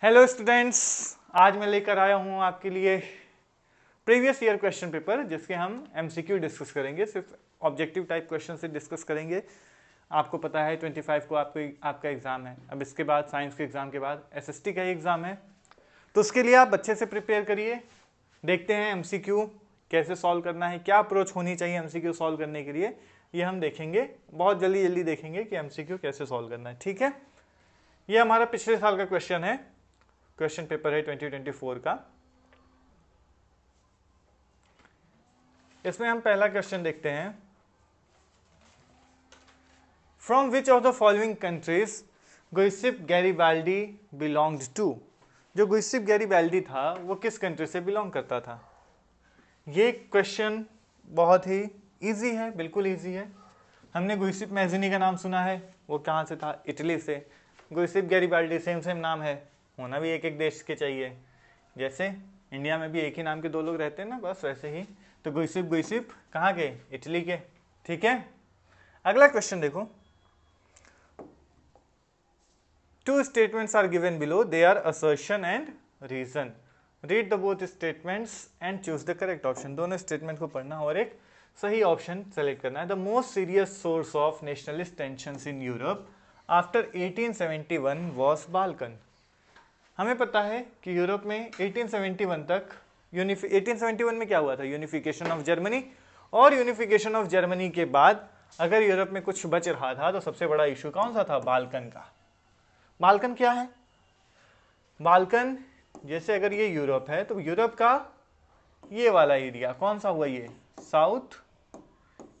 Hello students, आज मैं लेकर आया हूं आपके लिए प्रीवियस ईयर क्वेश्चन पेपर जिसके हम एमसीक्यू डिस्कस करेंगे। सिर्फ ऑब्जेक्टिव टाइप क्वेश्चन से डिस्कस करेंगे। आपको पता है 25 को आपका एग्जाम है। अब इसके बाद साइंस के एग्जाम के बाद एसएसटी का ही एग्जाम है, तो उसके लिए आप अच्छे से प्रिपेयर करिए। देखते हैं एमसीक्यू कैसे सॉल्व करना है, क्या अप्रोच होनी चाहिए एमसीक्यू सॉल्व करने के लिए, ये हम देखेंगे। बहुत जल्दी देखेंगे कि एमसीक्यू कैसे सॉल्व करना है। ठीक है, ये हमारा पिछले साल का क्वेश्चन है, क्वेश्चन पेपर है 2024 का। इसमें हम पहला क्वेश्चन देखते हैं। From which of the following countries Giuseppe Garibaldi belonged to. जो गुइसिप गैरिबाल्डी था वो किस कंट्री से बिलोंग करता था। ये क्वेश्चन बहुत ही इजी है, बिल्कुल इजी है। हमने गुइसिप मैजिनी का नाम सुना है, वो कहाँ से था, इटली से। गुइसिप गैरिबाल्डी सेम सेम नाम है, होना भी एक एक देश के चाहिए। जैसे इंडिया में भी एक ही नाम के दो लोग रहते हैं ना, बस वैसे ही। तो गुइसिप कहाँ के, इटली के। ठीक है, अगला क्वेश्चन देखो। Two statements are given below, they are assertion and reason. Read the both statements and choose the correct option. दोनों स्टेटमेंट को पढ़ना और एक सही ऑप्शन सेलेक्ट करना है। The most serious source of nationalist tensions in Europe after 1871 was Balkan. हमें पता है कि यूरोप में 1871 तक 1871 में क्या हुआ था, यूनिफिकेशन ऑफ जर्मनी। और यूनिफिकेशन ऑफ जर्मनी के बाद अगर यूरोप में कुछ बच रहा था तो सबसे बड़ा इशू कौन सा था, बाल्कन का। बाल्कन क्या है, बाल्कन जैसे अगर ये यूरोप है तो यूरोप का ये वाला एरिया कौन सा हुआ, ये south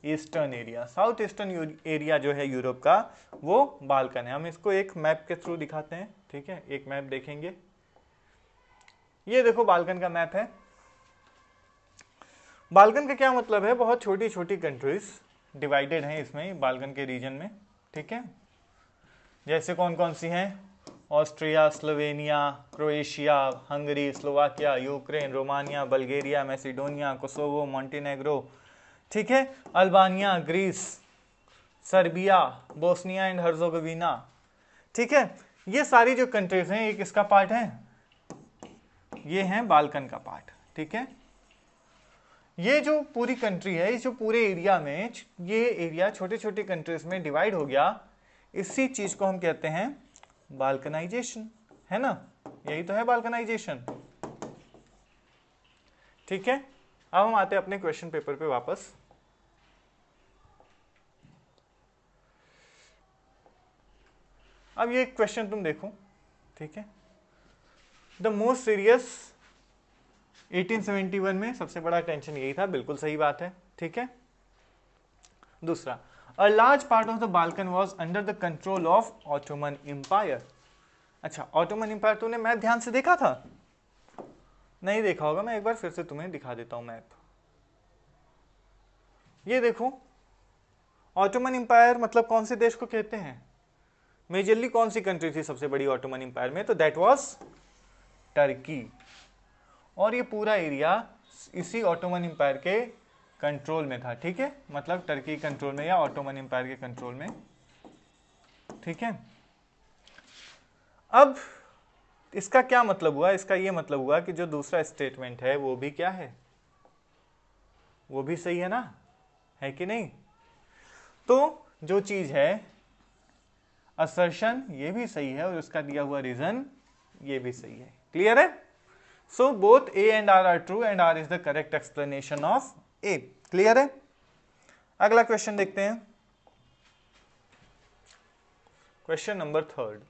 eastern area. South eastern area जो है यूरोप का वो बाल्कन है। हम इसको एक मैप के थ्रू दिखाते हैं। ठीक है, एक मैप देखेंगे। ये देखो बाल्कन का मैप है। बाल्कन का क्या मतलब है, बहुत छोटी छोटी कंट्रीज डिवाइडेड हैं इसमें बाल्कन के रीजन में। ठीक है, जैसे कौन कौन सी हैं, Austria, Slovenia, Croatia, Hungary, Slovakia, Ukraine, Romania, Bulgaria, Macedonia, Kosovo, Montenegro. ठीक है, Albania, Greece, Serbia, Bosnia and Herzegovina. ठीक है, ये सारी जो कंट्रीज हैं ये किसका पार्ट है, ये हैं बाल्कन का पार्ट। ठीक है, ये जो पूरी कंट्री है, इस जो पूरे एरिया में ये एरिया छोटे छोटे कंट्रीज में डिवाइड हो गया, इसी चीज को हम कहते हैं बाल्कनाइजेशन, है ना। यही तो है बाल्कनाइजेशन। ठीक है, अब हम आते हैं अपने क्वेश्चन पेपर पे वापस। अब ये क्वेश्चन तुम देखो। ठीक है, द मोस्ट सीरियस 1871 में सबसे बड़ा टेंशन यही था, बिल्कुल सही बात है। ठीक है, दूसरा, a large part of the Balkan was under the control of Ottoman empire. अच्छा, ऑटोमन एम्पायर तूने मैप ध्यान से देखा था, नहीं देखा होगा, मैं एक बार फिर से तुम्हें दिखा देता हूं मैप। ये देखो, ऑटोमन एम्पायर मतलब कौन से देश को कहते हैं, मेजरली कौन सी कंट्री थी सबसे बड़ी ऑटोमन एम्पायर में, तो दैट वाज टर्की। और ये पूरा एरिया इसी ऑटोमन एम्पायर के कंट्रोल में था। ठीक है, मतलब टर्की कंट्रोल में या ऑटोमन एम्पायर के कंट्रोल में। ठीक है, अब इसका क्या मतलब हुआ, इसका ये मतलब हुआ कि जो दूसरा स्टेटमेंट है वो भी क्या है, वो भी सही है ना, है कि नहीं। तो जो चीज है असर्शन ये भी सही है और उसका दिया हुआ रीजन ये भी सही है। क्लियर है, so both A and R are true and R is the correct explanation of A. Clear है, अगला क्वेश्चन देखते हैं, question number 3।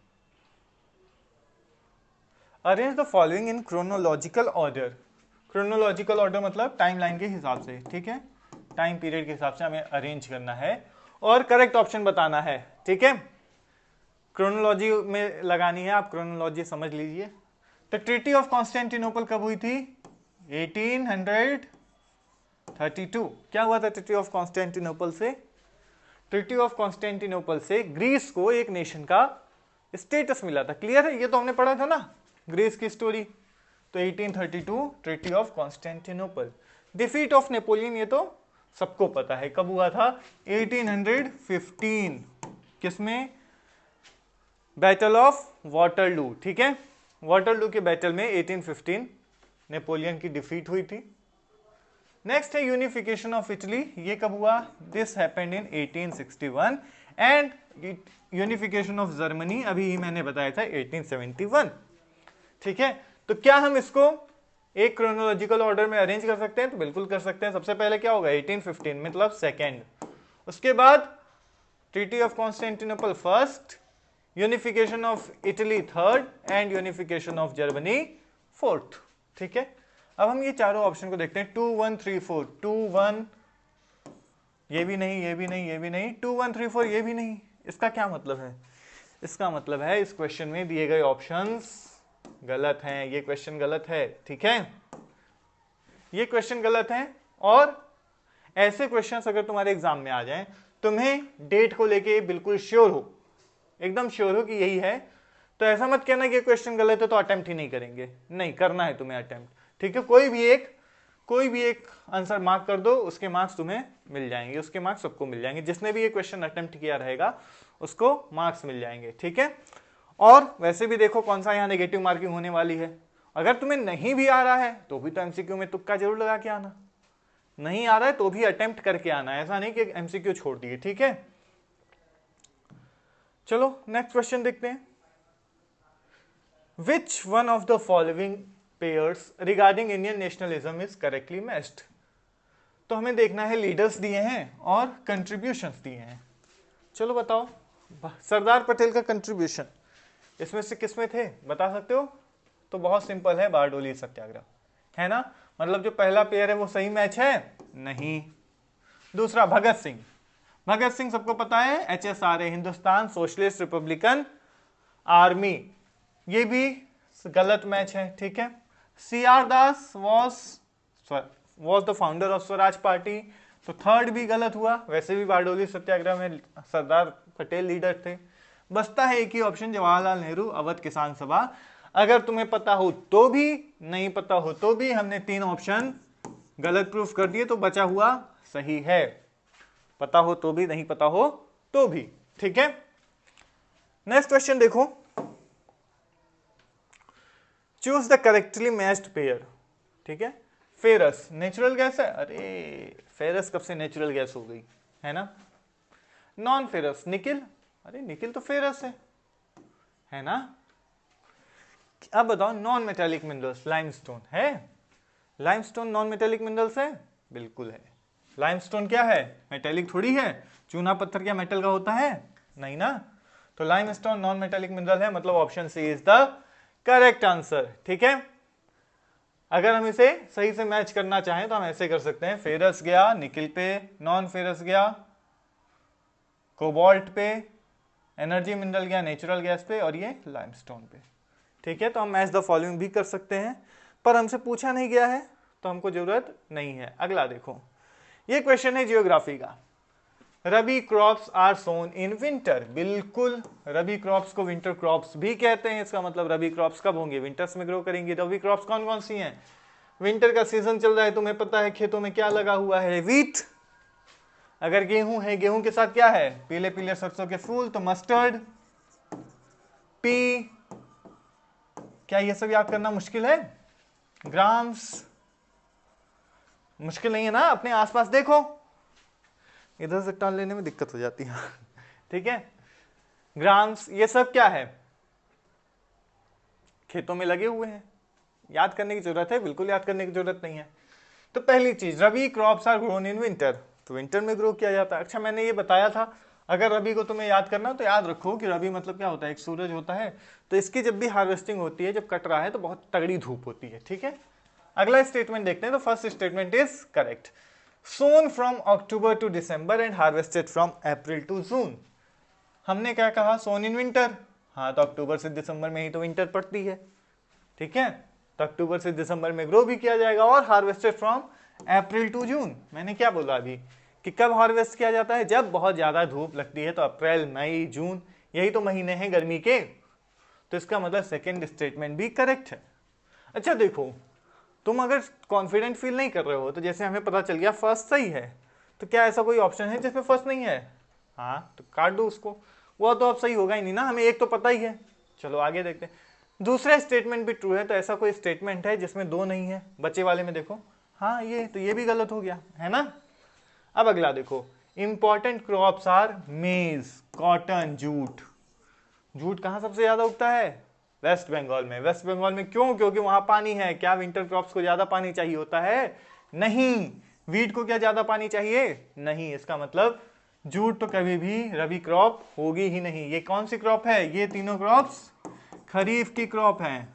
Arrange the following in chronological order. Chronological order मतलब टाइमलाइन के हिसाब से। ठीक है, टाइम पीरियड के हिसाब से हमें अरेंज करना है और करेक्ट ऑप्शन बताना है। ठीक है, क्रोनोलॉजी में लगानी है, आप क्रोनोलॉजी समझ लीजिए। तो ट्रीटी ऑफ कॉन्स्टेंटिनोपल कब हुई थी, 1832। क्या हुआ था ट्रीटी ऑफ कॉन्स्टेंटिनोपल से, ट्रीटी ऑफ कॉन्स्टेंटिनोपल से ग्रीस को एक नेशन का स्टेटस मिला था। क्लियर है, ये तो हमने पढ़ा था ना ग्रीस की स्टोरी। तो 1832 treaty of Constantinople. Defeat of Napoleon ये तो सबको पता है, कब हुआ था, 1815। किसमें, बैटल ऑफ वाटरलू। ठीक है, वाटरलू के बैटल में 1815 नेपोलियन की डिफीट हुई थी। नेक्स्ट है यूनिफिकेशन ऑफ इटली, ये कब हुआ? This happened in 1861 and unification of Germany अभी ही मैंने बताया था 1871। ठीक है, तो क्या हम इसको एक क्रोनोलॉजिकल ऑर्डर में अरेंज कर सकते हैं? तो बिल्कुल कर सकते हैं। सबसे पहले क्या होगा? 1815 मतलब सेकेंड, उसके बाद treaty of Constantinople first, unification of Italy third and unification of Germany fourth. ठीक है, अब हम ये चारों ऑप्शन को देखते हैं। 2 1 3 4, 2 1, ये भी नहीं, ये भी नहीं, ये भी नहीं, 2 1 3 4 ये भी नहीं। इसका क्या मतलब है? इसका मतलब है इस क्वेश्चन में दिए गए ऑप्शंस गलत हैं, ये क्वेश्चन गलत है। ठीक है, ये क्वेश्चन गलत है। और ऐसे क्वेश्चंस अगर तुम्हारे एग्जाम में आ जाएं, तुम्हें डेट को लेके बिल्कुल श्योर हो, एकदम श्योर हो कि यही है, तो ऐसा मत कहना कि क्वेश्चन गलत है तो अटेम्प्ट ही नहीं करेंगे। नहीं, करना है तुम्हें अटेम्प्ट। ठीक है, कोई भी एक आंसर मार्क कर दो, उसके मार्क्स तुम्हें मिल जाएंगे, उसके मार्क्स सबको मिल जाएंगे। जिसने भी ये क्वेश्चन अटेम्प्ट किया रहेगा उसको मार्क्स मिल जाएंगे। ठीक है, और वैसे भी देखो कौन सा यहाँ नेगेटिव मार्किंग होने वाली है। अगर तुम्हें नहीं भी आ रहा है तो भी तो एमसीक्यू में तुक्का जरूर लगा के आना, नहीं आ रहा है तो भी अटेम्प्ट करके आना, ऐसा नहीं कि एमसीक्यू छोड़ दिए। ठीक है, चलो नेक्स्ट क्वेश्चन देखते हैं। Which one of the following pairs regarding Indian nationalism is correctly matched? तो हमें देखना है लीडर्स दिए हैं और कंट्रीब्यूशंस दिए हैं। चलो बताओ, सरदार पटेल का कंट्रीब्यूशन इसमें से किसमें थे, बता सकते हो? तो बहुत सिंपल है, बारडोली सत्याग्रह, है ना। मतलब जो पहला पेयर है वो सही मैच है? नहीं। दूसरा भगत सिंह, भगत सिंह सबको पता है, HSRA Hindustan socialist Republican army, ये भी गलत मैच है। ठीक है, CR Das was the founder of Swaraj party, तो थर्ड भी गलत हुआ। वैसे भी बारडोली सत्याग्रह में सरदार पटेल लीडर थे। बचता है एक ही ऑप्शन, जवाहरलाल नेहरू अवध किसान सभा। अगर तुम्हें पता हो तो भी, नहीं पता हो तो भी, हमने 3 ऑप्शन गलत प्रूफ कर दिए, तो बचा हुआ सही है। पता हो तो भी, नहीं पता हो तो भी। ठीक है, नेक्स्ट क्वेश्चन देखो। Choose the correctly matched pair. ठीक है, फेरस नेचुरल गैस है, अरे फेरस कब से नेचुरल गैस हो गई, है ना। नॉन फेरस निकिल, अरे निकिल तो फेरस है ना। अब बताओ नॉन मेटेलिक मिनरल्स, लाइमस्टोन है, लाइमस्टोन नॉन मेटेलिक मिनरल्स है? बिल्कुल है। लाइमस्टोन क्या है? मेटेलिक थोड़ी है। चूना पत्थर क्या मेटल का होता है? नहीं ना। तो लाइमस्टोन नॉन मेटेलिक मिनरल है, मतलब option C is the correct answer. ठीक है, अगर हम इसे सही से मैच करना चाहें तो हम ऐसे कर सकते हैं, फेरस गया निकिल पे, नॉन फेरस गया कोबाल्ट पे, एनर्जी मिनरल गया नेचुरल गैस पे, और ये लाइमस्टोन पे। ठीक है, तो हम मैच द फॉलोइंग भी कर सकते हैं, पर हमसे पूछा नहीं गया है तो हमको जरूरत नहीं है। अगला देखो, ये क्वेश्चन है जियोग्राफी का। Rabi crops are sown in winter, बिल्कुल रबी क्रॉप्स को विंटर क्रॉप्स भी कहते हैं। इसका मतलब रबी क्रॉप्स कब होंगे? विंटर्स में ग्रो करेंगे। रबी क्रॉप्स कौन कौन सी हैं? विंटर का सीजन चल रहा है, तुम्हें पता है खेतों में क्या लगा हुआ है? व्हीट। अगर गेहूं है, गेहूं के साथ क्या है? पीले पीले सरसों के फूल, तो मस्टर्ड, पी, क्या ये सब याद करना मुश्किल है? ग्राम्स, मुश्किल नहीं है ना, अपने आसपास देखो, इधर से टाल लेने में दिक्कत हो जाती है। ठीक है, ग्राम्स, ये सब क्या है? खेतों में लगे हुए हैं, याद करने की जरूरत है? बिल्कुल याद करने की जरूरत नहीं है। तो पहली चीज, rabi crops are grown in winter, तो विंटर में ग्रो किया जाता है। अच्छा, मैंने ये बताया था, अगर रबी को तुम्हें याद करना तो याद रखो कि रबी मतलब क्या होता है? एक सूरज होता है, तो इसकी जब भी हार्वेस्टिंग होती है, जब कट रहा है, तो बहुत तगड़ी धूप होती है। ठीक है, अगला स्टेटमेंट देखते हैं। तो first statement is correct, sown from October to December and harvested from April to June. हमने क्या कहा? सोन इन विंटर, हाँ, तो अक्टूबर से दिसंबर में ही तो विंटर पड़ती है। ठीक है, तो अक्टूबर से दिसंबर में ग्रो भी किया जाएगा, और harvested from April to June. मैंने क्या बोला अभी कि कब हार्वेस्ट किया जाता है? जब बहुत ज्यादा धूप लगती है, तो अप्रैल मई जून, यही तो महीने हैं गर्मी के। तो इसका मतलब सेकेंड स्टेटमेंट भी करेक्ट है। अच्छा देखो, तुम अगर कॉन्फिडेंट फील नहीं कर रहे हो, तो जैसे हमें पता चल गया फर्स्ट सही है, तो क्या ऐसा कोई ऑप्शन है जिसमें फर्स्ट नहीं है? हाँ, तो काट दो उसको, वो तो अब सही होगा ही नहीं ना, हमें एक तो पता ही है। चलो आगे देखते हैं। दूसरा स्टेटमेंट भी ट्रू है, तो ऐसा कोई स्टेटमेंट है जिसमें 2 नहीं है, बचे वाले में देखो, हाँ ये तो ये भी गलत हो गया है ना। अब अगला देखो, इंपॉर्टेंट क्रॉप्स आर मेज, कॉटन, जूट। जूट कहाँ सबसे ज्यादा उगता है? वेस्ट बंगाल में। वेस्ट बंगाल में क्यों? क्योंकि वहां पानी है। क्या विंटर क्रॉप्स को ज्यादा पानी चाहिए होता है? नहीं। वीट को क्या ज्यादा पानी चाहिए? नहीं। इसका मतलब जूट तो कभी भी रबी क्रॉप होगी ही नहीं। ये कौन सी क्रॉप है? ये तीनों क्रॉप्स खरीफ की क्रॉप हैं।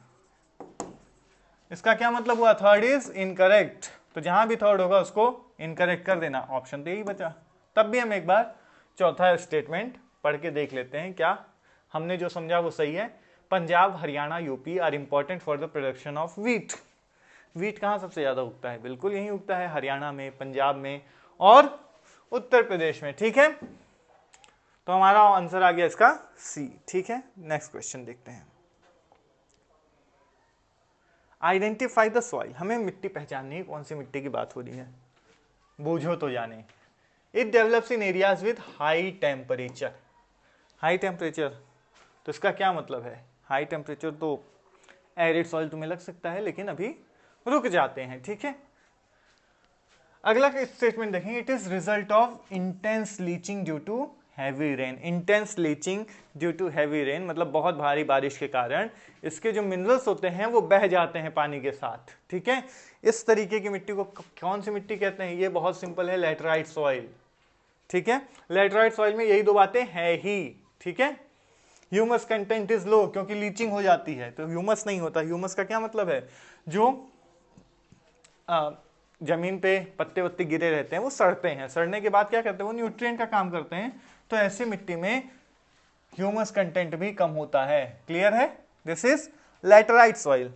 इसका क्या मतलब हुआ? Third is incorrect. तो जहां भी थर्ड होगा उसको इनकरेक्ट कर देना। ऑप्शन तो यही बचा। तब भी हम एक बार चौथा स्टेटमेंट पढ़ के देख लेते हैं, क्या हमने जो समझा वो सही है। Punjab, Haryana, UP are important for the production of wheat. Wheat कहाँ सबसे ज्यादा उगता है? बिल्कुल यही उगता है, हरियाणा में, पंजाब में और उत्तर प्रदेश में। ठीक है, तो हमारा आंसर आ गया इसका सी। ठीक है, नेक्स्ट क्वेश्चन देखते हैं। Identify the soil. हमें मिट्टी पहचाननी है, कौन सी मिट्टी की बात हो रही है, बूझो तो जाने। It develops in areas with high temperature. High temperature, तो इसका क्या मतलब है? हाई टेम्परेचर तो एरिड सॉइल तुम्हें लग सकता है, लेकिन अभी रुक जाते हैं। ठीक है, अगला स्टेटमेंट देखेंगे। It is result of intense leaching due to heavy rain. Intense leaching due to heavy rain मतलब बहुत भारी बारिश के कारण इसके जो मिनरल्स होते हैं वो बह जाते हैं पानी के साथ। ठीक है, इस तरीके की मिट्टी को कौन सी मिट्टी कहते हैं? ये बहुत सिंपल है, लैटराइट सॉइल। ठीक है, लैटराइट सॉइल में यही दो बातें है ही। ठीक है, ह्यूमस कंटेंट इज लो क्योंकि लीचिंग हो जाती है तो ह्यूमस नहीं होता। ह्यूमस का क्या मतलब है? जो जमीन पे पत्ते वत्ते गिरे रहते हैं वो सड़ते हैं, सड़ने के बाद क्या करते हैं? वो न्यूट्रिएंट का काम करते हैं। तो ऐसी मिट्टी में ह्यूमस कंटेंट भी कम होता है। क्लियर है? This is laterite soil.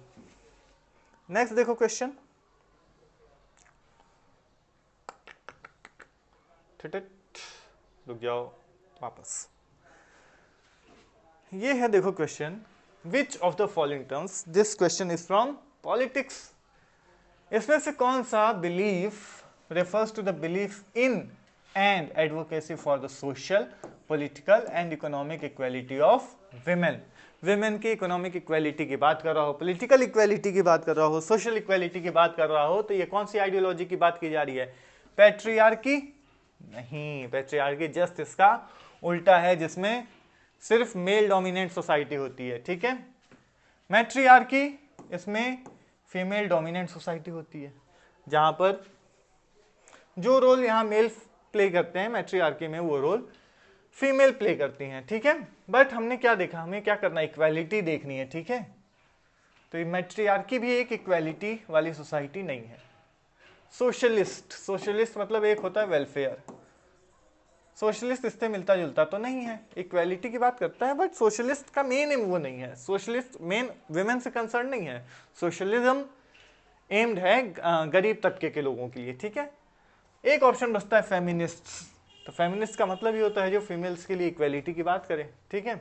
Next देखो क्वेश्चन। रुक जाओ वापस। ये है देखो question, which of the following terms, this question is from politics. इसमें से कौन सा belief refers to the belief in and advocacy for the social, political and economic equality of women. Women की इकोनॉमिक इक्वालिटी की बात कर रहा हो, पॉलिटिकल इक्वालिटी की बात कर रहा हो, सोशल इक्वालिटी की बात कर रहा हो, तो ये कौन सी आइडियोलॉजी की बात की जा रही है? पैट्रियार्की? नहीं, पैट्रियार्की जस्ट इसका उल्टा है, जिसमें सिर्फ मेल डोमिनेंट सोसाइटी होती है। ठीक है, मैट्रियार्की इसमें फीमेल डोमिनेंट सोसाइटी होती है, जहां पर जो रोल यहां मेल प्ले करते हैं मैट्रियार्की में वो रोल फीमेल प्ले करती हैं। ठीक है, बट हमने क्या देखा? हमें क्या करना है? इक्वालिटी देखनी है। ठीक है, तो ये मैट्रियार्की भी एक इक्वालिटी वाली सोसाइटी नहीं है। सोशलिस्ट, सोशलिस्ट मतलब एक होता है वेलफेयर। सोशलिस्ट इससे मिलता जुलता तो नहीं है, इक्वालिटी की बात करता है, बट सोशलिस्ट का मेन एम वो नहीं है। सोशलिस्ट मेन विमेन से कंसर्न नहीं है। सोशलिज्म एम्ड है गरीब तबके के लोगों के लिए। ठीक है, एक ऑप्शन बचता है फेमिनिस्ट। तो फेमिनिस्ट का मतलब ये होता है जो फीमेल्स के लिए इक्वालिटी की बात करे। ठीक है,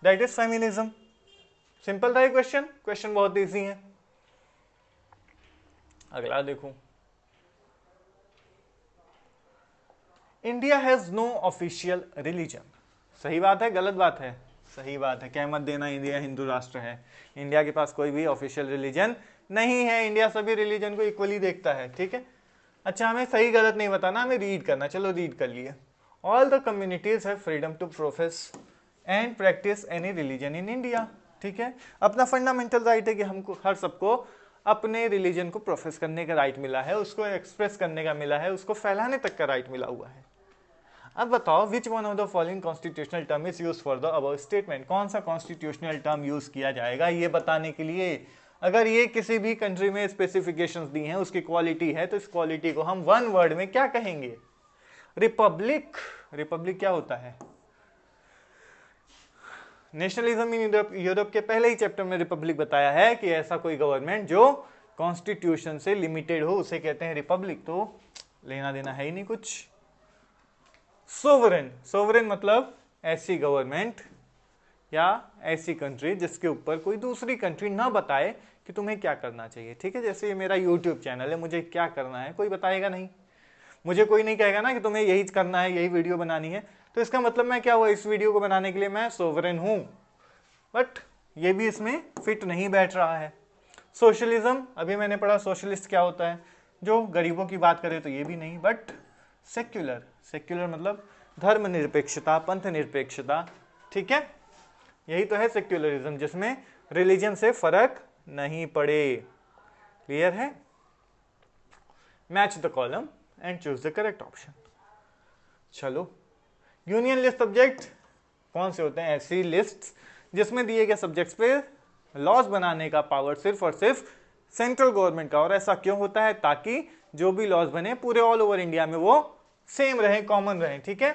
दैट इज फेमिनिज्म। सिंपल था ये क्वेश्चन, क्वेश्चन बहुत इजी है। अगला देखो, India has no official religion. सही बात है, गलत बात है? सही बात है, कह मत देना इंडिया हिंदू राष्ट्र है। इंडिया के पास कोई भी ऑफिशियल रिलीजन नहीं है। इंडिया सभी रिलीजन को इक्वली देखता है। ठीक है, अच्छा हमें सही गलत नहीं बताना, हमें रीड करना। चलो रीड कर लिए। All the communities have freedom to profess and practice any religion in India. ठीक है, अपना फंडामेंटल राइट है कि हमको हर सबको अपने रिलीजन को प्रोफेस करने का राइट मिला है, उसको एक्सप्रेस करने का मिला है, उसको फैलाने तक का राइट मिला हुआ है। अब बताओ, विच one of the following constitutional term is use for the above statement. कौन सा कॉन्स्टिट्यूशनल टर्म यूज किया जाएगा ये बताने के लिए। अगर ये किसी भी कंट्री में स्पेसिफिकेशंस दी हैं, उसकी क्वालिटी है, तो इस क्वालिटी को हम वन वर्ड में क्या कहेंगे? रिपब्लिक। रिपब्लिक क्या होता है? नेशनलिज्म इन यूरोप के पहले ही चैप्टर में रिपब्लिक बताया है कि ऐसा कोई गवर्नमेंट जो कॉन्स्टिट्यूशन से लिमिटेड हो उसे कहते हैं रिपब्लिक। तो लेना देना है ही नहीं कुछ। सोवरेन, सोवरेन मतलब ऐसी गवर्नमेंट या ऐसी कंट्री जिसके ऊपर कोई दूसरी कंट्री ना बताए कि तुम्हें क्या करना चाहिए। ठीक है, जैसे ये मेरा यूट्यूब चैनल है, मुझे क्या करना है कोई बताएगा नहीं। मुझे कोई नहीं कहेगा ना कि तुम्हें यही करना है, यही वीडियो बनानी है। तो इसका मतलब मैं क्या हुआ? इस वीडियो को बनाने के लिए मैं सोवरेन हूं, बट ये भी इसमें फिट नहीं बैठ रहा है। सोशलिज्म अभी मैंने पढ़ा, सोशलिस्ट क्या होता है, जो गरीबों की बात करे, तो ये भी नहीं। बट सेक्युलर, सेक्युलर मतलब धर्मनिरपेक्षता, पंथ निरपेक्षता, ठीक है, यही तो है सेक्युलरिज्म, जिसमें रिलीजन से फर्क नहीं पड़े। क्लियर है? Match the column and choose the correct option. चलो, यूनियन लिस्ट सब्जेक्ट कौन से होते हैं? ऐसी लिस्ट जिसमें दिए गए सब्जेक्ट्स पे लॉज बनाने का पावर सिर्फ और सिर्फ सेंट्रल गवर्नमेंट का। और ऐसा क्यों होता है? ताकि जो भी लॉज बने पूरे ऑल ओवर इंडिया में वो सेम रहे, कॉमन रहे, ठीक है।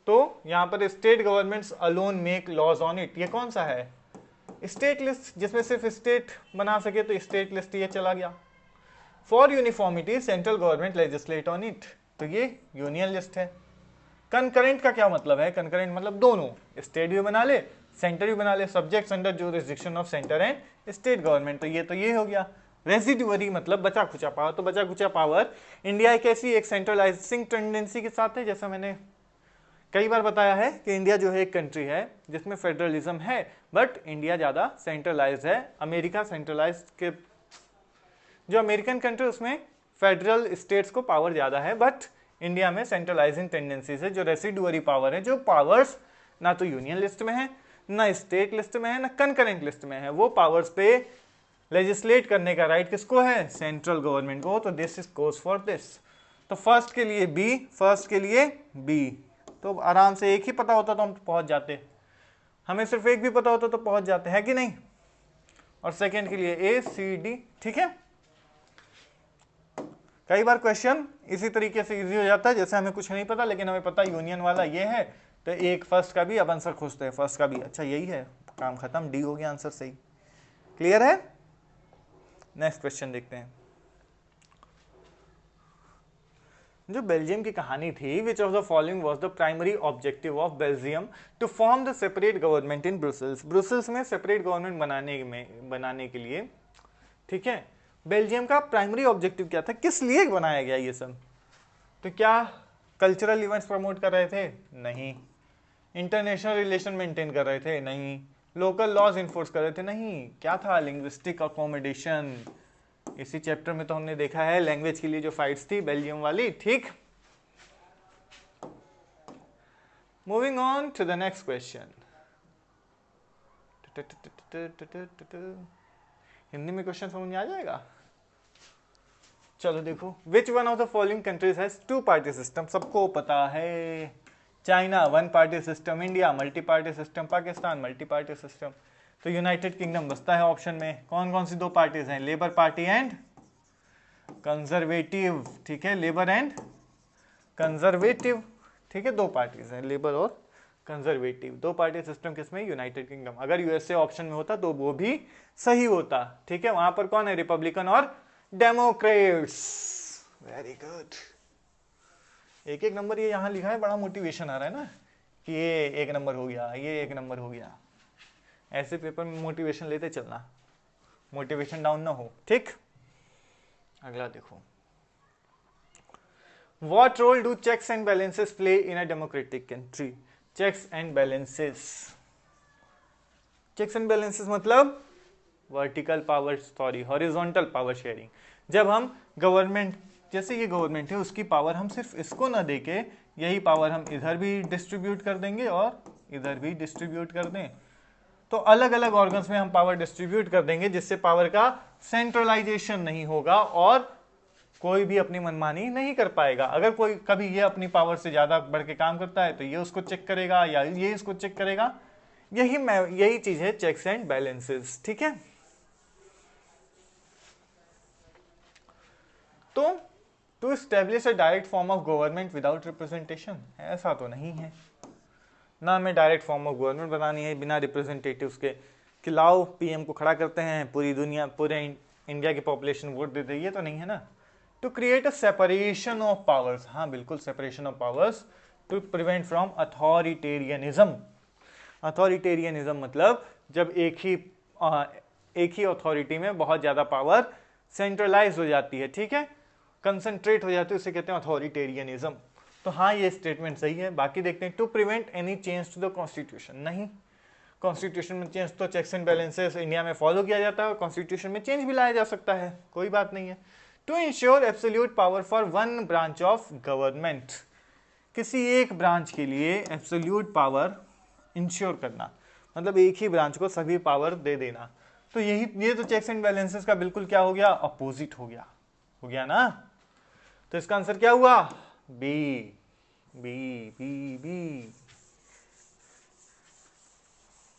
तो यहां पर state governments alone make laws on it, ये कौन सा है? स्टेट लिस्ट, जिसमें सिर्फ स्टेट बना सके, तो स्टेट लिस्ट ये चला गया। For uniformity central government legislate on it, तो ये यूनियन लिस्ट है। कंकरेंट का क्या मतलब है? कंकरेंट मतलब दोनों, स्टेट भी बना ले, सेंटर भी बना ले, subjects under jurisdiction of centre and state government, तो ये हो गया। रेसिडुअरी मतलब बचा खुचा पावर, तो बचा खुचा पावर इंडिया एक ऐसी एक सेंट्रलाइजिंग टेंडेंसी के साथ है। जैसा मैंने कई बार बताया है कि इंडिया जो है एक कंट्री है जिसमें फेडरलिज्म है, बट इंडिया ज्यादा सेंट्रलाइज है। अमेरिका सेंट्रलाइज के, जो अमेरिकन कंट्री उसमें फेडरल स्टेट्स को पावर ज्यादा है, बट इंडिया में सेंट्रलाइजिंग टेंडेंसी है। जो रेसिडुअरी पावर है, जो पावर्स ना तो यूनियन लिस्ट में है, ना स्टेट लिस्ट में है, ना कंकरेंट लिस्ट में है, वो पावर्स पे लेजिस्लेट करने का राइट किसको है? सेंट्रल गवर्नमेंट को। तो this is goes for this. तो फर्स्ट के लिए बी, फर्स्ट के लिए बी, तो आराम से एक ही पता होता तो हम पहुंच जाते, हमें सिर्फ एक भी पता होता तो पहुंच जाते हैं कि नहीं। और सेकंड के लिए ए सी डी, ठीक है। कई बार क्वेश्चन इसी तरीके से इजी हो जाता है, जैसे हमें कुछ नहीं पता लेकिन हमें पता यूनियन वाला ये है, तो एक फर्स्ट का भी अब आंसर खोजते हैं, फर्स्ट का भी, अच्छा यही है, काम खत्म, डी हो गया आंसर सही। क्लियर है? नेक्स्ट क्वेश्चन देखते हैं। जो बेल्जियम की कहानी थी, which of the following was the primary objective of Belgium to form the separate government in Brussels. Brussels में सेपरेट गवर्नमेंट बनाने के लिए, ठीक है, बेल्जियम का प्राइमरी ऑब्जेक्टिव क्या था, किस लिए बनाया गया ये सब? तो क्या कल्चरल इवेंट्स प्रमोट कर रहे थे? नहीं। इंटरनेशनल रिलेशन मेंटेन कर रहे थे? नहीं। लोकल लॉज इन्फोर्स कर रहे थे? नहीं। क्या था? Linguistic accommodation. इसी चैप्टर में तो हमने देखा है लैंग्वेज के लिए जो फाइट्स थी बेल्जियम वाली, ठीक। Moving on to the next question. Hindi में क्वेश्चन समझ में आ जाएगा? चलो देखो, which one of the following countries has two party system? सबको पता है, China one party system, India multi party system, Pakistan multi party system. तो यूनाइटेड किंगडम बसता है ऑप्शन में। कौन कौन सी दो पार्टीज हैं? लेबर पार्टी एंड कंजर्वेटिव, ठीक है, लेबर एंड कंजर्वेटिव, ठीक है, दो पार्टीज हैं, लेबर और कंजर्वेटिव। दो पार्टी सिस्टम किसमें? United kingdom. अगर यूएसए ऑप्शन में होता तो वो भी सही होता, ठीक है। वहां पर कौन है? रिपब्लिकन और डेमोक्रेट्स। Very good. एक एक नंबर ये यहां लिखा है, बड़ा मोटिवेशन आ रहा है ना कि ये एक नंबर हो गया, ये एक नंबर हो गया। ऐसे पेपर में मोटिवेशन लेते चलना, मोटिवेशन डाउन ना हो, ठीक। अगला देखो, what role do checks and balances play in a democratic country? Checks and balances, checks and balances मतलब vertical power, sorry horizontal power sharing. जब हम गवर्नमेंट, जैसे ये गवर्नमेंट है, उसकी पावर हम सिर्फ इसको ना देके यही पावर हम इधर भी डिस्ट्रीब्यूट कर देंगे और इधर भी डिस्ट्रीब्यूट कर दें, तो अलग अलग ऑर्गन्स में हम पावर डिस्ट्रीब्यूट कर देंगे, जिससे पावर का सेंट्रलाइजेशन नहीं होगा और कोई भी अपनी मनमानी नहीं कर पाएगा। अगर कोई कभी ये अपनी पावर से ज्यादा बढ़ के काम करता है तो ये उसको चेक करेगा या ये इसको चेक करेगा। यही चीज है चेक्स एंड बैलेंसेस, ठीक है। तो to establish a direct form of government without representation, ऐसा तो नहीं है ना। हमें डायरेक्ट फॉर्म ऑफ गवर्नमेंट बनानी है बिना रिप्रेजेंटेटिव्स के, कि लाओ पीएम को खड़ा करते हैं, पूरी दुनिया, पूरे इंडिया की पॉपुलेशन वोट दे दे, ये तो नहीं है ना। To create a separation of powers, हाँ बिल्कुल, separation of powers to prevent from authoritarianism. Authoritarianism मतलब जब एक ही अथॉरिटी में बहुत ज्यादा पावर सेंट्रलाइज हो जाती है, ठीक है, कंसंट्रेट हो जाती है, उसे कहते हैं अथॉरिटेरियनिज्म। तो हाँ, ये स्टेटमेंट सही है। बाकी देखते हैं, to prevent any change to the constitution, नहीं, कॉन्स्टिट्यूशन में चेंज तो चेक्स एंड बैलेंसेस इंडिया में फॉलो किया जाता है और कॉन्स्टिट्यूशन में चेंज भी लाया जा सकता है, कोई बात नहीं है। To ensure absolute power for one branch of government, किसी एक ब्रांच के लिए एब्सोल्यूट पावर इंश्योर करना, मतलब एक ही ब्रांच को सभी पावर दे देना। तो ये तो चेक्स एंड बैलेंसेस का बिल्कुल क्या हो गया, अपोजिट हो गया ना। तो इसका आंसर क्या हुआ, बी बी बी बी।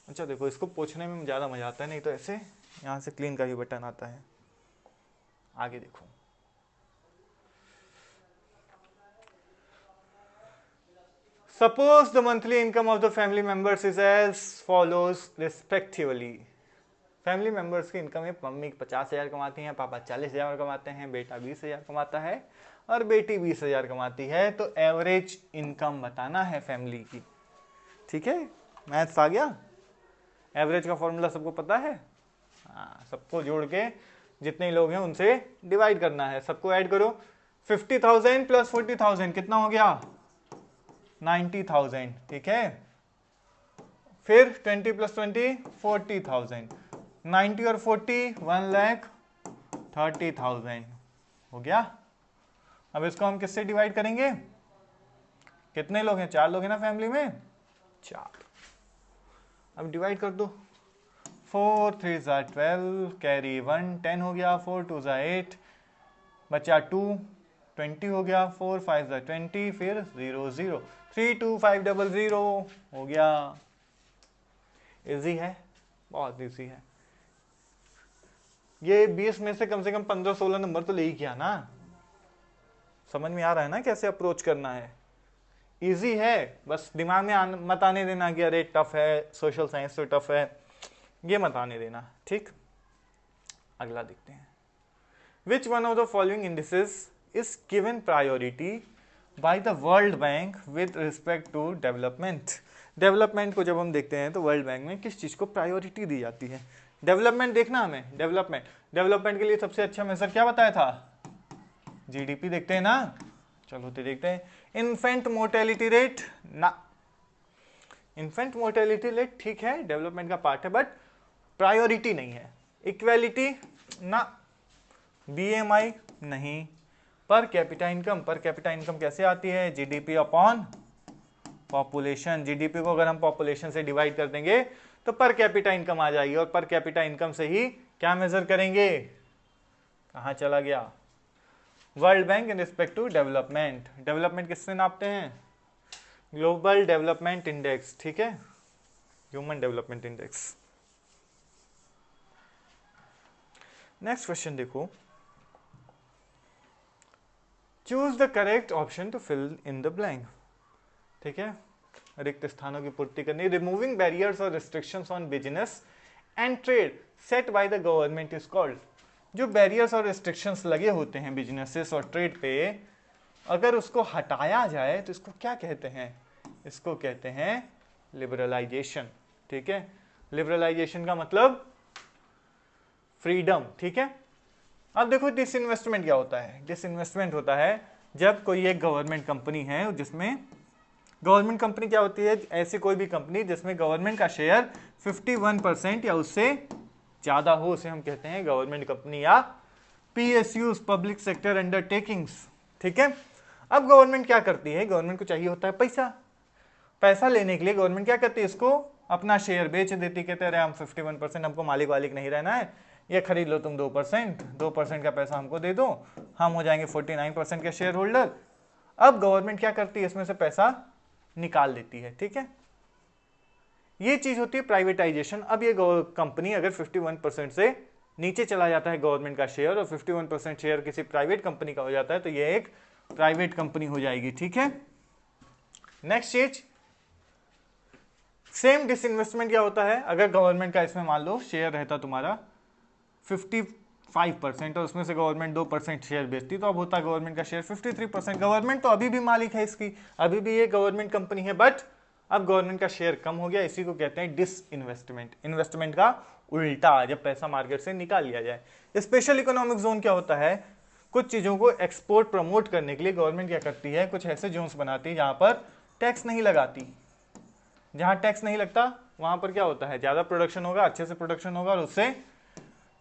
अच्छा देखो, इसको पूछने में ज्यादा मजा आता है, नहीं तो ऐसे यहां से क्लीन का भी बटन आता है। आगे देखो, suppose the monthly income of the family members is as follows respectively. Family members की इनकम है, मम्मी 50,000 कमाती हैं, पापा 40,000 कमाते हैं, बेटा 20,000 कमाता है और बेटी 20,000 कमाती है। तो एवरेज इनकम बताना है फैमिली की, ठीक है। मैथ्स आ गया। एवरेज का फॉर्मूला सबको पता है, हाँ, सबको जोड़ के जितने लोग हैं उनसे डिवाइड करना है, सबको ऐड करो। 50,000 प्लस 40,000 कितना हो गया, 90,000, ठीक है। फिर 20 प्लस 20 40,000, 90 और 40 1,30,000 हो गया। अब इसको हम किससे डिवाइड करेंगे, कितने लोग हैं, 4 लोग हैं ना फैमिली में, 4। अब डिवाइड कर दो, 4 3 12, कैरी 1 10 हो गया, 4 2 8, बचा 2 20 हो गया, 4 5 20, फिर 0 0, 3 2 5 0 0 हो गया। इजी है, बहुत इजी है। ये 20 में से कम 15-16 नंबर तो ले ही किया ना, समझ में आ रहा है ना कैसे अप्रोच करना है। इजी है, बस दिमाग में मत आने देना कि अरे टफ है, सोशल साइंस तो टफ है, ये मत आने देना, ठीक। अगला देखते हैं, which one of the following indices is given priority by the World Bank with respect to development. Development को जब हम देखते हैं तो वर्ल्ड बैंक में किस चीज को प्रायोरिटी दी जाती है। डेवलपमेंट देखना हमें, डेवलपमेंट के लिए सबसे अच्छा मेजर क्या बताया था, जीडीपी देखते हैं ना। चलो तो देखते हैं, इन्फेंट मोर्टेलिटी रेट ना, इन्फेंट मोर्टेलिटी रेट ठीक है डेवलपमेंट का पार्ट है बट प्रायोरिटी नहीं है। इक्वेलिटी ना, बीएमआई नहीं, पर कैपिटा इनकम कैसे आती है, जीडीपी अपॉन पॉपुलेशन। जीडीपी को अगर हम पॉपुलेशन से डिवाइड कर देंगे तो पर कैपिटा इनकम आ जाएगी, और पर कैपिटा इनकम से ही क्या मेजर करेंगे, कहां चला गया, World Bank in respect to development. Development किससे नापते हैं, ग्लोबल डेवलपमेंट इंडेक्स, ठीक है, human development index. Next question देखो, choose the correct option to fill in the blank, ठीक है, रिक्त स्थानों की पूर्ति करनी। रिमूविंग बैरियर्स और restrictions on business and trade set by the government is called. जो बैरियर्स और रिस्ट्रिक्शंस लगे होते हैं बिजनेसेस और ट्रेड पे, अगर उसको हटाया जाए तो इसको क्या कहते हैं, इसको कहते हैं लिबरलाइजेशन, ठीक है। लिबरलाइजेशन का मतलब फ्रीडम, ठीक है। अब देखो डिसइन्वेस्टमेंट क्या होता है, डिसइन्वेस्टमेंट होता है जब कोई एक गवर्नमेंट कंपनी है जिसमें, गवर्नमेंट कंपनी क्या होती है, ऐसी कोई भी कंपनी जिसमें गवर्नमेंट का शेयर 51% या उससे ज्यादा हो, उसे हम कहते हैं गवर्नमेंट कंपनी या पीएसयूज, पब्लिक सेक्टर अंडरटेकिंग्स, ठीक है। अब गवर्नमेंट क्या करती है, गवर्नमेंट को चाहिए होता है पैसा, पैसा लेने के लिए गवर्नमेंट क्या करती है, इसको अपना शेयर बेच देती, कहते हैं अरे हम 51%, हमको मालिक वालिक नहीं रहना है, ये खरीद लो तुम 2% का पैसा हमको दे दो, हम हो जाएंगे 49% के शेयर होल्डर। अब गवर्नमेंट क्या करती है, इसमें से पैसा निकाल देती है, ठीक है। ये चीज होती है प्राइवेटाइजेशन। अब ये कंपनी अगर 51% से नीचे चला जाता है गवर्नमेंट का शेयर और 51% शेयर किसी प्राइवेट कंपनी का हो जाता है तो ये एक प्राइवेट कंपनी हो जाएगी, ठीक है। नेक्स्ट चीज, सेम डिसइन्वेस्टमेंट क्या होता है, अगर गवर्नमेंट का इसमें मान लो शेयर रहता तुम्हारा 55% और उसमें से गवर्नमेंट 2% शेयर बेचती तो अब होता गवर्नमेंट का शेयर 53%। गवर्नमेंट तो अभी भी मालिक है इसकी, अभी भी ये गवर्नमेंट कंपनी है, बट अब गवर्नमेंट का शेयर कम हो गया, इसी को कहते हैं डिसइन्वेस्टमेंट। इन्वेस्टमेंट का उल्टा, जब पैसा मार्केट से निकाल लिया जाए। स्पेशल इकोनॉमिक जोन क्या होता है, कुछ चीजों को एक्सपोर्ट प्रमोट करने के लिए गवर्नमेंट क्या करती है, कुछ ऐसे जोन्स बनाती है जहां पर टैक्स नहीं लगाती, जहां टैक्स नहीं लगता वहां पर क्या होता है, ज्यादा प्रोडक्शन होगा, अच्छे से प्रोडक्शन होगा और उससे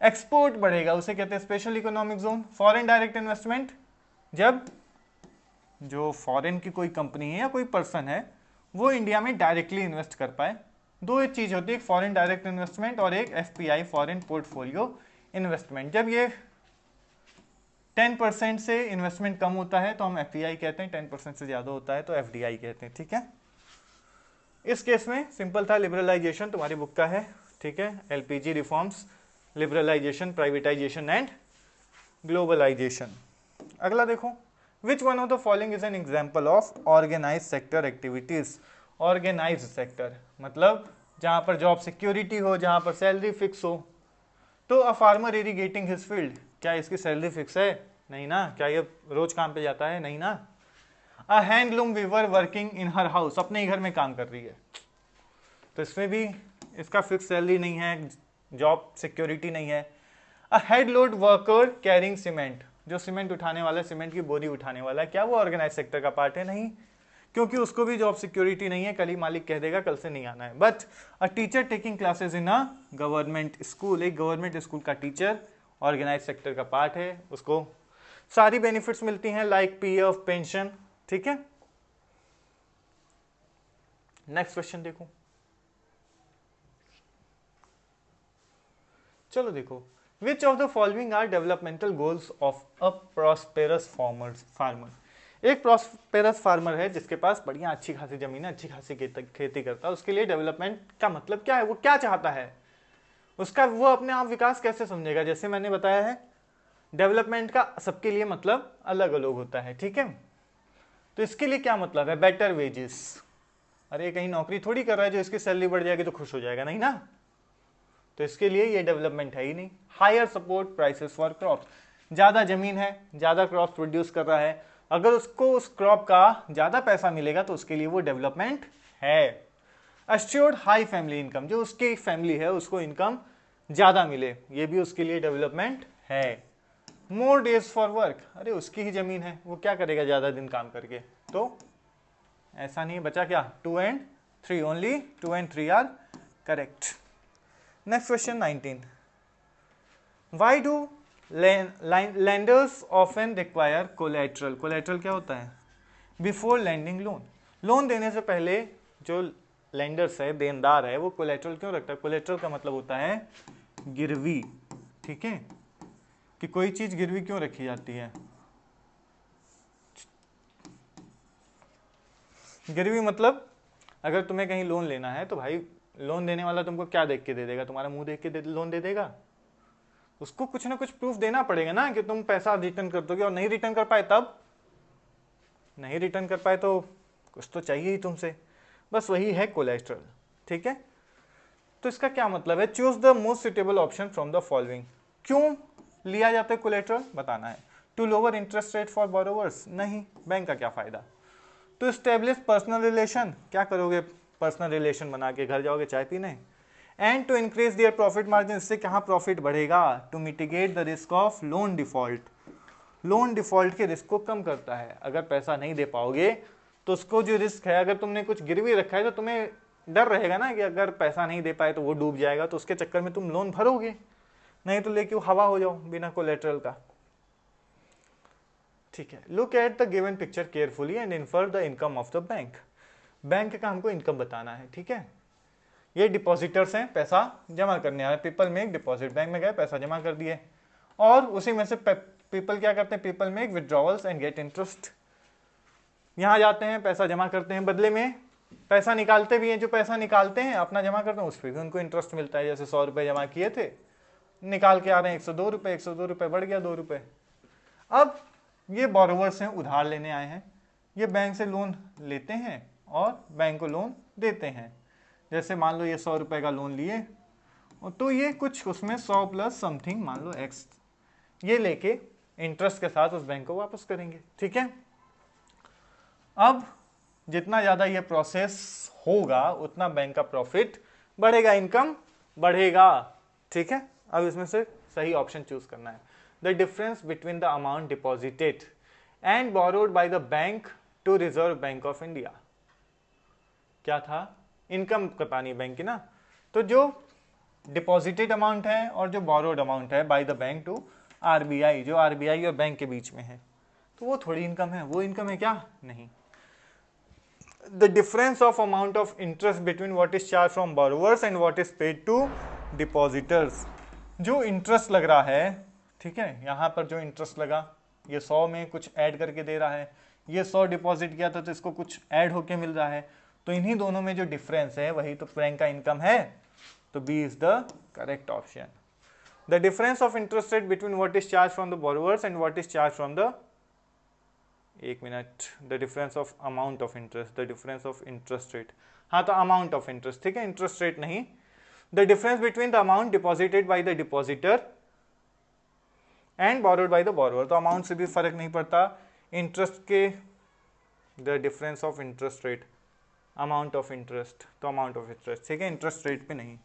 एक्सपोर्ट बढ़ेगा, उसे कहते हैं special economic zone. Foreign direct investment, जब जो फॉरेन की कोई कंपनी है या कोई पर्सन है वो इंडिया में डायरेक्टली इन्वेस्ट कर पाए। दो एक चीज होती है, एक फॉरेन डायरेक्ट इन्वेस्टमेंट और एक एफपीआई, फॉरेन पोर्टफोलियो इन्वेस्टमेंट। जब ये 10% से इन्वेस्टमेंट कम होता है तो हम एफपीआई कहते हैं, 10% से ज्यादा होता है तो एफडीआई कहते हैं, ठीक है। इस केस में सिंपल था, लिबरलाइजेशन तुम्हारी बुक का है, ठीक है। LPG reforms, liberalisation, privatisation and globalisation. अगला देखो, which one of the following is an example of organise sector activities. Organise sector मतलब जहां पर जॉब सिक्योरिटी हो, जहां पर सैलरी फिक्स हो। तो a farmer irrigating his field, क्या इसकी सैलरी फिक्स है? नहीं ना। क्या ये रोज काम पे जाता है? नहीं ना। A handloom weaver working in her house, अपने ही घर में काम कर रही है, तो इसमें भी इसका फिक्स सैलरी नहीं है, जॉब सिक्योरिटी नहीं है। A head load worker carrying cement, जो सीमेंट उठाने वाला, सीमेंट की बोरी उठाने वाला है, क्या वो ऑर्गेनाइज सेक्टर का पार्ट है? नहीं, क्योंकि उसको भी जॉब सिक्योरिटी नहीं है, कल ही मालिक कह देगा कल से नहीं आना है। But a teacher taking classes in a government school, एक गवर्नमेंट स्कूल का टीचर ऑर्गेनाइज सेक्टर का पार्ट है, उसको सारी बेनिफिट्स मिलती हैं लाइक पीएफ, पेंशन, ठीक है। नेक्स्ट क्वेश्चन देखो, चलो देखो, which of the following are developmental goals of a prosperous farmer. एक प्रॉस्पेरस फार्मर है जिसके पास बढ़िया अच्छी खासी जमीन है, अच्छी खासी खेती करता है, उसके लिए डेवलपमेंट का मतलब क्या है, वो क्या चाहता है, उसका वो अपने आप विकास कैसे समझेगा। जैसे मैंने बताया है, डेवलपमेंट का सबके लिए मतलब अलग अलग होता है, ठीक है। तो इसके लिए क्या मतलब है, बेटर वेजेस। अरे कहीं नौकरी थोड़ी कर रहा है जो इसकी सैलरी बढ़ जाएगी तो खुश हो जाएगा, नहीं ना। तो इसके लिए ये डेवलपमेंट है ही नहीं। Higher support prices for crop, ज्यादा जमीन है, ज्यादा क्रॉप प्रोड्यूस कर रहा है, अगर उसको उस क्रॉप का ज्यादा पैसा मिलेगा तो उसके लिए वो डेवलपमेंट है। अश्योर्ड हाई फैमिली इनकम, जो उसकी फैमिली है उसको इनकम ज्यादा मिले, ये भी उसके लिए डेवलपमेंट है। मोर डेज फॉर वर्क, अरे उसकी ही जमीन है, वो क्या करेगा ज्यादा दिन काम करके, तो ऐसा नहीं बचा क्या, 2 and 3, only 2 and 3 are correct. Next question 19, why do lenders often require collateral। collateral क्या होता है, बिफोर lending लोन। लोन देने से पहले जो लेंडर्स है, देनदार है, वो कोलेट्रल क्यों रखता है। कोलेट्रल का मतलब होता है गिरवी, ठीक है, कि कोई चीज गिरवी क्यों रखी जाती है। गिरवी मतलब अगर तुम्हें कहीं लोन लेना है तो भाई लोन देने वाला तुमको क्या देख के दे देगा, तुम्हारा मुंह देख के लोन दे देगा, उसको कुछ ना कुछ प्रूफ देना पड़ेगा ना कि तुम पैसा रिटर्न कर दोगे, और नहीं रिटर्न कर पाए तब, नहीं रिटर्न कर पाए तो कुछ तो चाहिए ही तुमसे, बस वही है कोलेट्रल, ठीक है। तो इसका क्या मतलब है, choose the most suitable option from the following. क्यों लिया जाता है कोलेट्रल, बताना है। To lower interest rate for borrowers, नहीं, बैंक का क्या फायदा। टू एस्टेब्लिश पर्सनल रिलेशन, क्या करोगे पर्सनल रिलेशन बना के, घर जाओगे चाय पीने। And to increase their profit margin, इससे कहाँ प्रॉफिट बढ़ेगा। To mitigate the risk of loan default, loan default के रिस्क को कम करता है। अगर पैसा नहीं दे पाओगे तो उसको जो रिस्क है, अगर तुमने कुछ गिरवी रखा है तो तुम्हें डर रहेगा ना कि अगर पैसा नहीं दे पाए तो वो डूब जाएगा, तो उसके चक्कर में तुम लोन भरोगे, नहीं तो लेके हवा हो जाओ बिना कोलेट्रल का, ठीक है। Look at the given picture carefully and infer the income of the bank. Bank का हमको इनकम बताना है, ठीक है। ये डिपॉजिटर्स हैं, पैसा जमा करने आए, पीपल मेक डिपॉजिट, बैंक में गए पैसा जमा कर दिए, और उसी में से पीपल क्या करते हैं, people make withdrawals and get interest. यहाँ जाते हैं पैसा जमा करते हैं, बदले में पैसा निकालते भी हैं, जो पैसा निकालते हैं अपना जमा करते हैं उस पर भी उनको इंटरेस्ट मिलता है। जैसे 100 रुपये जमा किए थे, निकाल के आ रहे हैं 102 रुपये, 102 रुपये बढ़ गया 2 रुपये। अब ये बोरोवर्स हैं, उधार लेने आए हैं, ये बैंक से लोन लेते हैं और बैंक को लोन देते हैं। जैसे मान लो ये 100 रुपये का लोन लिए, तो ये कुछ उसमें 100 प्लस समथिंग मान लो एक्स ये लेके इंटरेस्ट के साथ उस बैंक को वापस करेंगे, ठीक है। अब जितना ज्यादा ये प्रोसेस होगा उतना बैंक का प्रॉफिट बढ़ेगा, इनकम बढ़ेगा, ठीक है। अब इसमें से सही ऑप्शन चूज करना है। The difference between the amount deposited and borrowed by the bank to Reserve Bank of India, क्या था, इनकम बतानी है बैंक की ना। तो जो डिपॉजिटेड अमाउंट है और जो बोरोड अमाउंट है by the bank to RBI, जो आरबीआई और बैंक के बीच में है, तो वो थोड़ी इनकम है, वो इनकम है क्या? नहीं। The difference of amount of interest between what is charge from borrowers and what is paid to depositors, जो इंटरेस्ट लग रहा है, ठीक है, यहाँ पर जो इंटरेस्ट लगा, ये 100 में कुछ ऐड करके दे रहा है, ये 100 डिपॉजिट किया था तो इसको कुछ ऐड होके मिल रहा है, तो इन्हीं दोनों में जो डिफरेंस है वही तो बैंक का इनकम है, तो B is the correct option. The difference of interest rate between what is charge from the borrowers and what is charge from the, एक मिनट, the difference of amount of interest, the difference of interest rate, हाँ तो amount of interest, ठीक है, interest rate नहीं, the difference between the amount deposited by the depositor and borrowed by the borrower, तो amount से भी फर्क नहीं पड़ता, इंटरेस्ट के, the difference of interest rate, amount of interest, तो अमाउंट ऑफ इंटरेस्ट, ठीक है, इंटरेस्ट रेट पे नहीं,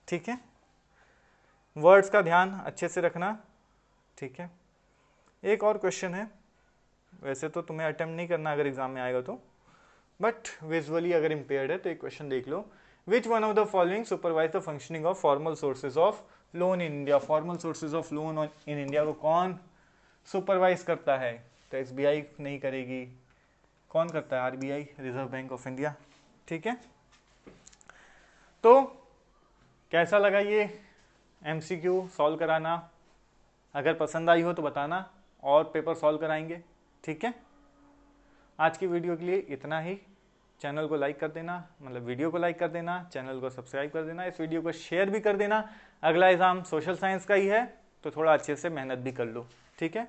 ठीक है। वर्ड्स का ध्यान अच्छे से रखना, ठीक है। एक और क्वेश्चन है, वैसे तो तुम्हें अटेम्प्ट नहीं करना अगर एग्जाम में आएगा तो, बट विजुअली अगर इम्पेयर्ड है तो एक क्वेश्चन देख लो, which one of the following supervise the functioning of formal sources of loan in India, formal sources of loan in India को कौन सुपरवाइज करता है? तो एसबीआई नहीं करेगी, कौन करता है? RBI, reserve Bank of India, ठीक है। तो कैसा लगा ये एमसीक्यू सॉल्व कराना? अगर पसंद आई हो तो बताना, और पेपर सॉल्व कराएंगे, ठीक है। आज की वीडियो के लिए इतना ही। चैनल को लाइक कर देना, मतलब वीडियो को लाइक कर देना, चैनल को सब्सक्राइब कर देना, इस वीडियो को शेयर भी कर देना। अगला एग्जाम सोशल साइंस का ही है तो थोड़ा अच्छे से मेहनत भी कर लो, ठीक है।